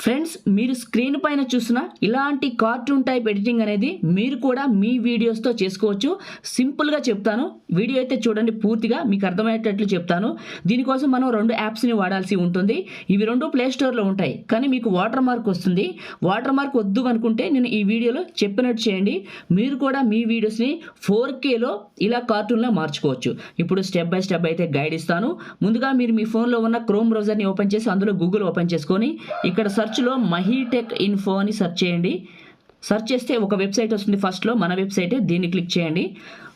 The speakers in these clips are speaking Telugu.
ఫ్రెండ్స్, మీరు స్క్రీన్ పైన చూసిన ఇలాంటి కార్టూన్ టైప్ ఎడిటింగ్ అనేది మీరు కూడా మీ వీడియోస్తో చేసుకోవచ్చు. సింపుల్గా చెప్తాను, వీడియో అయితే చూడండి, పూర్తిగా మీకు అర్థమయ్యేటట్లు చెప్తాను. దీనికోసం మనం 2 యాప్స్ని వాడాల్సి ఉంటుంది. ఇవి 2 ప్లే స్టోర్లో ఉంటాయి, కానీ మీకు వాటర్ మార్క్ వస్తుంది. వాటర్ మార్క్ వద్దు అనుకుంటే నేను ఈ వీడియోలో చెప్పినట్టు చేయండి. మీరు కూడా మీ వీడియోస్ని 4Kలో ఇలా కార్టూన్లో మార్చుకోవచ్చు. ఇప్పుడు స్టెప్ బై స్టెప్ అయితే గైడ్ ఇస్తాను. ముందుగా మీరు మీ ఫోన్లో ఉన్న క్రోమ్ బ్రౌజర్ని ఓపెన్ చేసి అందులో గూగుల్ ఓపెన్ చేసుకొని ఇక్కడ సెర్చ్లో మహీటెక్ ఇన్ఫో అని సెర్చ్ చేయండి. సెర్చ్ చేస్తే ఒక వెబ్సైట్ వస్తుంది. ఫస్ట్లో మన వెబ్సైటే, దీన్ని క్లిక్ చేయండి.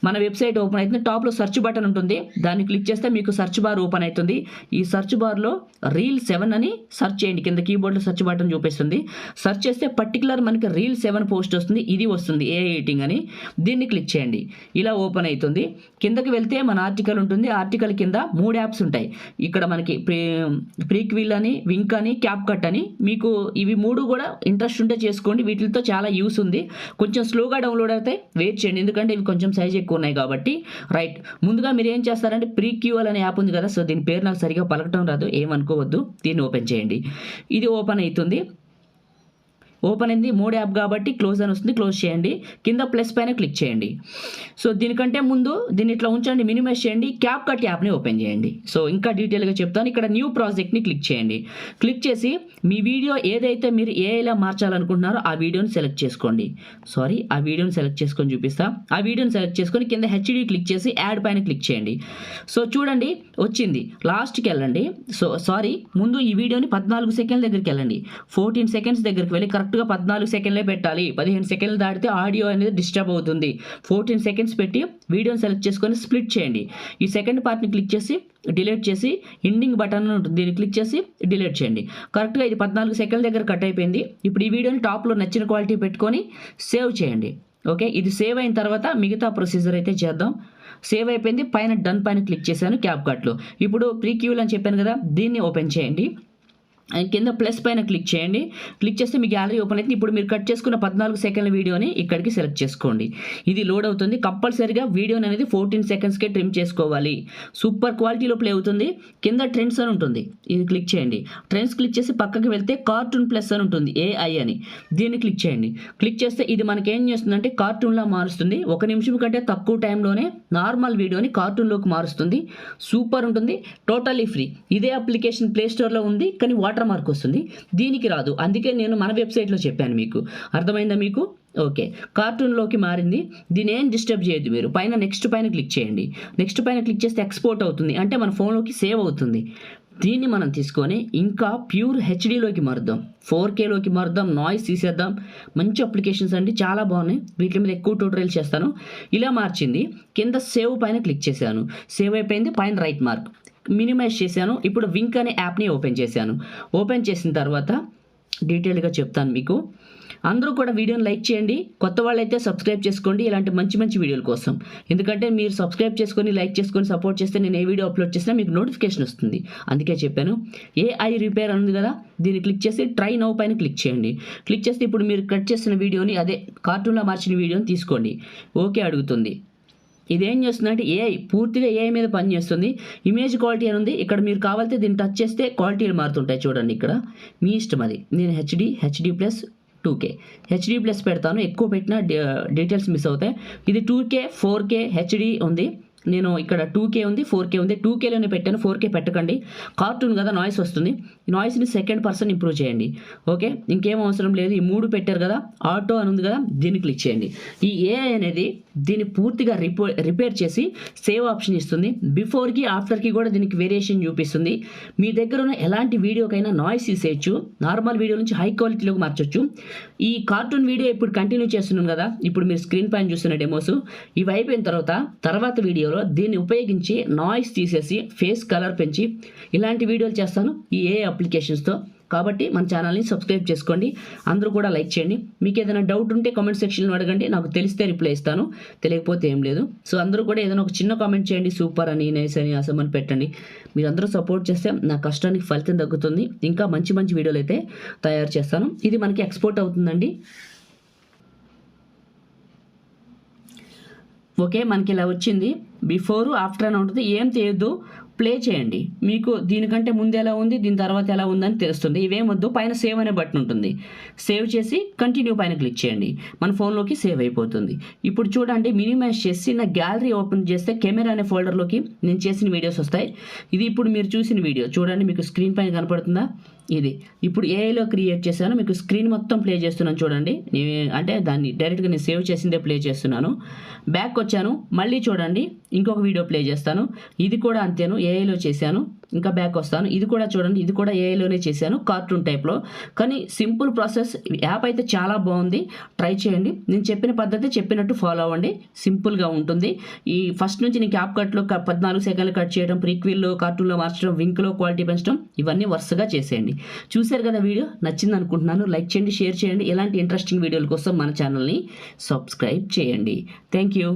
మన వెబ్సైట్ ఓపెన్ అవుతుంది. టాప్లో సెర్చ్ బటన్ ఉంటుంది, దాన్ని క్లిక్ చేస్తే మీకు సెర్చ్ బార్ ఓపెన్ అవుతుంది. ఈ సెర్చ్ బార్లో రీల్ 7 అని సెర్చ్ చేయండి. కింద కీబోర్డ్లో సెర్చ్ బటన్ చూపిస్తుంది. సెర్చ్ చేస్తే పర్టికులర్ మనకి రీల్ 7 పోస్ట్ వస్తుంది. ఇది వస్తుంది AI ఎడిటింగ్ అని. దీన్ని క్లిక్ చేయండి. ఇలా ఓపెన్ అవుతుంది. కిందకి వెళ్తే మన ఆర్టికల్ ఉంటుంది. ఆర్టికల్ కింద 3 యాప్స్ ఉంటాయి. ఇక్కడ మనకి ప్రీక్విల్ అని, వింక్ అని, క్యాప్ కట్ అని. మీకు ఇవి 3 కూడా ఇంట్రెస్ట్ ఉంటే చేసుకోండి. వీటితో చాలా యూస్ ఉంది. కొంచెం స్లోగా డౌన్లోడ్ అయితే వెయిట్ చేయండి, ఎందుకంటే ఇవి కొంచెం సైజ్ ఎక్కువ ఉన్నాయి కాబట్టి. రైట్, ముందుగా మీరు ఏం చేస్తారంటే ప్రీక్యూఎల్ అనే యాప్ ఉంది కదా, సో దీని పేరు నాకు సరిగా పలకటం రాదు, ఏమనుకోవద్దు. దీన్ని ఓపెన్ చేయండి. ఇది ఓపెన్ అవుతుంది. ఓపెన్ అయింది. 3 యాప్ కాబట్టి క్లోజ్ అని వస్తుంది, క్లోజ్ చేయండి. కింద ప్లస్ పైన క్లిక్ చేయండి. సో దీనికంటే ముందు దీన్ని ఇట్లా ఉంచండి, మినిమైజ్ చేయండి. క్యాప్ కట్ యాప్ని ఓపెన్ చేయండి. సో ఇంకా డీటెయిల్గా చెప్తాను. ఇక్కడ న్యూ ప్రాజెక్ట్ని క్లిక్ చేయండి. క్లిక్ చేసి మీ వీడియో ఏదైతే మీరు ఏఐలా మార్చాలనుకుంటున్నారో ఆ వీడియోని సెలెక్ట్ చేసుకోండి. ఆ వీడియోని సెలెక్ట్ చేసుకొని చూపిస్తా. ఆ వీడియోని సెలెక్ట్ చేసుకొని కింద హెచ్డి క్లిక్ చేసి యాడ్ పైన క్లిక్ చేయండి. సో చూడండి వచ్చింది. లాస్ట్కి వెళ్ళండి. ముందు ఈ వీడియోని 14 సెకండ్ల దగ్గరికి వెళ్ళండి. 14 సెకండ్స్ దగ్గరికి వెళ్ళి కరెక్ట్గా 14 సెకండ్లే పెట్టాలి. 15 సెకండ్లు దాటితే ఆడియో అనేది డిస్టర్బ్ అవుతుంది. 14 సెకండ్స్ పెట్టి వీడియోని సెలెక్ట్ చేసుకొని స్ప్లిట్ చేయండి. ఈ సెకండ్ పార్ట్ని క్లిక్ చేసి డిలీట్ చేసి ఎండింగ్ బటన్ ఉంటుంది, దీన్ని క్లిక్ చేసి డిలీట్ చేయండి. కరెక్ట్గా ఇది 14 సెకండ్ల దగ్గర కట్ అయిపోయింది. ఇప్పుడు ఈ వీడియోని టాప్లో నచ్చిన క్వాలిటీ పెట్టుకొని సేవ్ చేయండి. ఓకే, ఇది సేవ్ అయిన తర్వాత మిగతా ప్రొసీజర్ అయితే చేద్దాం. సేవ్ అయిపోయింది. పైన డన్ పైన క్లిక్ చేశాను క్యాప్ కట్లో. ఇప్పుడు ప్రీక్యూల్ అని చెప్పాను కదా, దీన్ని ఓపెన్ చేయండి. అండ్ కింద ప్లస్ పైన క్లిక్ చేయండి. క్లిక్ చేస్తే మీ గ్యాలరీ ఓపెన్ అవుతుంది. ఇప్పుడు మీరు కట్ చేసుకున్న 14 సెకండ్ల వీడియోని ఇక్కడికి సెలెక్ట్ చేసుకోండి. ఇది లోడ్ అవుతుంది. కంపల్సరీగా వీడియోని అనేది 14 సెకండ్స్కే ట్రిమ్ చేసుకోవాలి. సూపర్ క్వాలిటీలో ప్లే అవుతుంది. కింద ట్రెండ్స్ అని ఉంటుంది, ఇది క్లిక్ చేయండి. ట్రెండ్స్ క్లిక్ చేసి పక్కకి వెళ్తే కార్టూన్ ప్లస్ అని ఉంటుంది, AI అని. దీన్ని క్లిక్ చేయండి. క్లిక్ చేస్తే ఇది మనకి ఏం చేస్తుందంటే కార్టూన్లా మారుస్తుంది. 1 నిమిషం కంటే తక్కువ టైంలోనే నార్మల్ వీడియోని కార్టూన్లోకి మారుస్తుంది. సూపర్ ఉంటుంది, టోటల్లీ ఫ్రీ. ఇదే అప్లికేషన్ ప్లే స్టోర్లో ఉంది, కానీ వాటర్ మార్క్ వస్తుంది, దీనికి రాదు. అందుకే నేను మన వెబ్సైట్లో చెప్పాను. మీకు అర్థమైందా? మీకు ఓకే, కార్టూన్లోకి మారింది. దీని ఏం డిస్టర్బ్ చేయొద్దు. మీరు పైన నెక్స్ట్ పైన క్లిక్ చేయండి. నెక్స్ట్ పైన క్లిక్ చేస్తే ఎక్స్పోర్ట్ అవుతుంది, అంటే మన ఫోన్లోకి సేవ్ అవుతుంది. దీన్ని మనం తీసుకొని ఇంకా ప్యూర్ హెచ్డీలోకి మారుద్దాం, 4Kలోకి మారుద్దాం, నాయిస్ తీసేద్దాం. మంచి అప్లికేషన్స్ అండి, చాలా బాగున్నాయి. వీటి మీద ఎక్కువ ట్యూటోరియల్ చేస్తాను. ఇలా మార్చింది. కింద సేవ్ పైన క్లిక్ చేశాను. సేవ్ అయిపోయింది. పైన రైట్ మార్క్ మినిమైజ్ చేశాను. ఇప్పుడు వింక్ అనే యాప్ని ఓపెన్ చేశాను. ఓపెన్ చేసిన తర్వాత డీటెయిల్గా చెప్తాను మీకు. అందరూ కూడా వీడియోని లైక్ చేయండి. కొత్త వాళ్ళైతే సబ్స్క్రైబ్ చేసుకోండి ఇలాంటి మంచి మంచి వీడియోల కోసం. ఎందుకంటే మీరు సబ్స్క్రైబ్ చేసుకొని లైక్ చేసుకొని సపోర్ట్ చేస్తే నేను ఏ వీడియో అప్లోడ్ చేసినా మీకు నోటిఫికేషన్ వస్తుంది. అందుకే చెప్పాను. AI రిపేర్ ఉంది కదా, దీన్ని క్లిక్ చేసి ట్రై నౌ పైన క్లిక్ చేయండి. క్లిక్ చేస్తే ఇప్పుడు మీరు కట్ చేసిన వీడియోని, అదే కార్టూన్లో మార్చిన వీడియోని తీసుకోండి. ఓకే అడుగుతుంది. ఇదేం చేస్తుందంటే పూర్తిగా AI మీద పనిచేస్తుంది. ఇమేజ్ క్వాలిటీ అని ఉంది, ఇక్కడ మీరు కావాలంటే దీన్ని టచ్ చేస్తే క్వాలిటీలు మారుతుంటాయి. చూడండి, ఇక్కడ మీ ఇష్టం అది. నేను HD plus 2K HD plus పెడతాను. ఎక్కువ పెట్టినా డీటెయిల్స్ మిస్ అవుతాయి. ఇది 2K 4K హెచ్డి ఉంది. నేను ఇక్కడ 2K ఉంది, 4K ఉంది. 2Kలోనే పెట్టాను, 4K పెట్టకండి. కార్టూన్ కదా, నాయిస్ వస్తుంది. ఈ నాయిస్ని 2nd పర్సన్ ఇంప్రూవ్ చేయండి. ఓకే, ఇంకేం అవసరం లేదు. ఈ 3 పెట్టారు కదా, ఆటో అని ఉంది కదా, దీన్ని క్లిక్ చేయండి. ఈ AI అనేది దీన్ని పూర్తిగా రిపేర్ చేసి సేవ్ ఆప్షన్ ఇస్తుంది. బిఫోర్కి ఆఫ్టర్కి కూడా దీనికి వేరియేషన్ చూపిస్తుంది. మీ దగ్గర ఉన్న ఎలాంటి వీడియోకైనా నాయిస్ తీసేయచ్చు. నార్మల్ వీడియో నుంచి హై క్వాలిటీలోకి మార్చొచ్చు. ఈ కార్టూన్ వీడియో ఇప్పుడు కంటిన్యూ చేస్తున్నాను కదా, ఇప్పుడు మీరు స్క్రీన్ పైన చూస్తున్న డెమోస్ ఇవి అయిపోయిన తర్వాత వీడియోలో దీన్ని ఉపయోగించి నాయిస్ తీసేసి ఫేస్ కలర్ పెంచి ఇలాంటి వీడియోలు చేస్తాను ఈ AI అప్లికేషన్స్తో. కాబట్టి మన ఛానల్ని సబ్స్క్రైబ్ చేసుకోండి. అందరూ కూడా లైక్ చేయండి. మీకు ఏదైనా డౌట్ ఉంటే కామెంట్ సెక్షన్లో అడగండి, నాకు తెలిస్తే రిప్లై ఇస్తాను, తెలియకపోతే ఏం లేదు. సో అందరూ కూడా ఏదైనా ఒక చిన్న కామెంట్ చేయండి, సూపర్ అని, నైస్ అని, అసమ్ అని పెట్టండి. మీరు అందరూ సపోర్ట్ చేస్తే నా కష్టానికి ఫలితం తగ్గుతుంది. ఇంకా మంచి మంచి వీడియోలు అయితే తయారు చేస్తాను. ఇది మనకి ఎక్స్పోర్ట్ అవుతుందండి. ఓకే, మనకి ఇలా వచ్చింది. బిఫోర్ ఆఫ్టర్ అని ఉంటుంది. ఏం చేయొద్దు, ప్లే చేయండి. మీకు దీనికంటే ముందు ఎలా ఉంది, దీని తర్వాత ఎలా ఉందని తెలుస్తుంది. ఇవేమొద్దు, పైన సేవ్ అనే బటన్ ఉంటుంది. సేవ్ చేసి కంటిన్యూ పైన క్లిక్ చేయండి. మన ఫోన్లోకి సేవ్ అయిపోతుంది. ఇప్పుడు చూడండి, మినిమైజ్ చేసి నా గ్యాలరీ ఓపెన్ చేస్తే కెమెరా అనే ఫోల్డర్లోకి నేను చేసిన వీడియోస్ వస్తాయి. ఇది ఇప్పుడు మీరు చూసిన వీడియో చూడండి, మీకు స్క్రీన్ పైన కనపడుతుందా? ఇది ఇప్పుడు ఏఐలో క్రియేట్ చేశాను. మీకు స్క్రీన్ మొత్తం ప్లే చేస్తున్నాను చూడండి. అంటే దాన్ని డైరెక్ట్గా నేను సేవ్ చేసిందే ప్లే చేస్తున్నాను. బ్యాక్ వచ్చాను, మళ్ళీ చూడండి ఇంకొక వీడియో ప్లే చేస్తాను. ఇది కూడా అంతేను, ఏఐలో చేశాను. ఇంకా బ్యాక్ వస్తాను, ఇది కూడా చూడండి, ఇది కూడా ఏఐలోనే చేశాను, కార్టూన్ టైప్లో. కానీ సింపుల్ ప్రాసెస్. యాప్ అయితే చాలా బాగుంది, ట్రై చేయండి. నేను చెప్పిన పద్ధతి చెప్పినట్టు ఫాలో అవ్వండి, సింపుల్గా ఉంటుంది. ఈ ఫస్ట్ నుంచి నేను క్యాప్ కట్లో 14 సెకండ్లు కట్ చేయడం, ప్రీక్వీల్లో కార్టూన్లో మార్చడం, వింక్లో క్వాలిటీ పెంచడం, ఇవన్నీ వరుసగా చేసేయండి. చూశారు కదా, వీడియో నచ్చింది అనుకుంటున్నాను. లైక్ చేయండి, షేర్ చేయండి. ఇలాంటి ఇంట్రెస్టింగ్ వీడియోల కోసం మన ఛానల్ని సబ్స్క్రైబ్ చేయండి. Thank you.